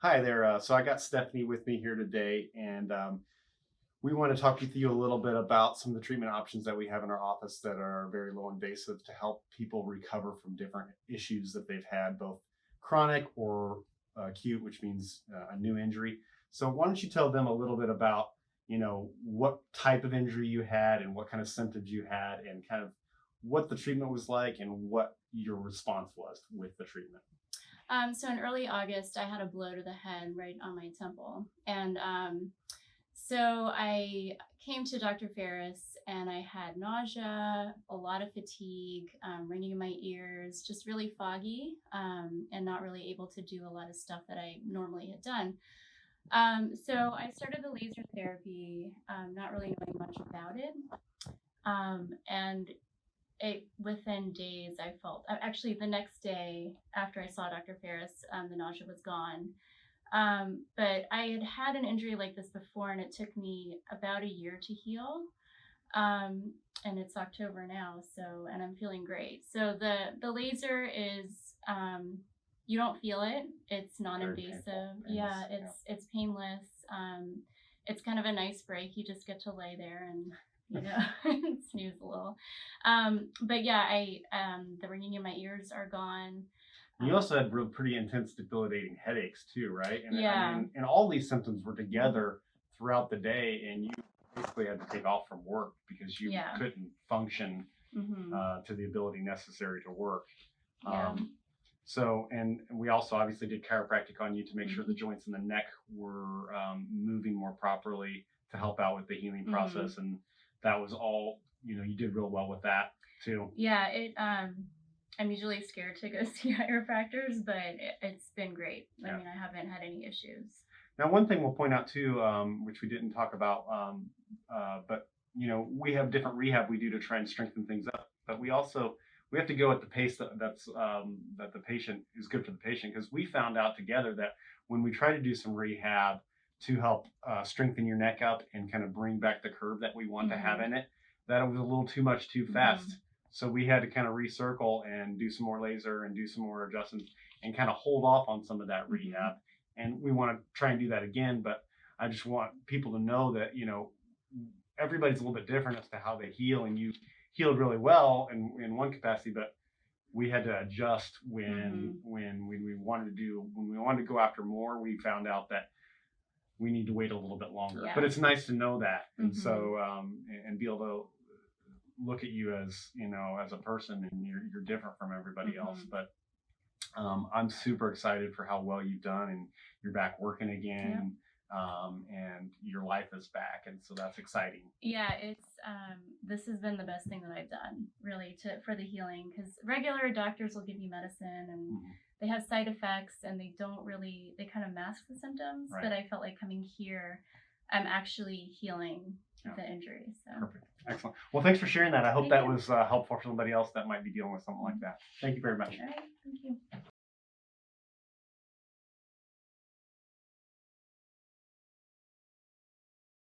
Hi there. So I got Stephanie with me here today, and we want to talk with you a little bit about some of the treatment options that we have in our office that are very low invasive to help people recover from different issues that they've had, both chronic or acute, which means a new injury. So why don't you tell them a little bit about, what type of injury you had and what kind of symptoms you had, and kind of what the treatment was like and what your response was with the treatment. So in early August, I had a blow to the head right on my temple. And so I came to Dr. Ferris and I had nausea, a lot of fatigue, ringing in my ears, just really foggy, and not really able to do a lot of stuff that I normally had done. So I started the laser therapy, not really knowing much about it. And within days, I felt actually the next day after I saw Dr. Ferris, the nausea was gone. But I had an injury like this before, and it took me about a year to heal. And it's October now, and I'm feeling great. So the laser is, you don't feel it. It's non-invasive. Yeah, it's painless. It's kind of a nice break. You just get to lay there and snooze a little. But yeah, the ringing in my ears are gone. You also had pretty intense debilitating headaches too, right? And Yeah. and all these symptoms were together throughout the day, and you basically had to take off from work because you couldn't function to the ability necessary to work. Yeah. So, and we also obviously did chiropractic on you to make sure the joints in the neck were moving more properly to help out with the healing process. And that was all, you did real well with that too. Yeah, I'm usually scared to go see chiropractors, but it's been great. I mean, I haven't had any issues. Now, one thing we'll point out too, which we didn't talk about, but we have different rehab we do to try and strengthen things up, but we have to go at the pace that the patient is good for the patient, because we found out together that when we try to do some rehab to help strengthen your neck up and kind of bring back the curve that we want to have in it, that it was a little too much too fast. So we had to kind of recircle and do some more laser and do some more adjustments and kind of hold off on some of that rehab. And we want to try and do that again, but I just want people to know that, everybody's a little bit different as to how they heal, and you healed really well in one capacity, but we had to adjust when we wanted to go after more. We found out that we need to wait a little bit longer, but it's nice to know that. And so, and be able to look at you as, as a person, and you're different from everybody else. But I'm super excited for how well you've done, and you're back working again. And your life is back, and so that's exciting. Yeah, it's this has been the best thing that I've done, really, for the healing, because regular doctors will give you medicine and they have side effects, and they kind of mask the symptoms. But I felt like coming here, I'm actually healing the injury. So perfect. Excellent. Well, thanks for sharing that. I hope that was helpful for somebody else that might be dealing with something like that. Thank you very much. All right. Thank you.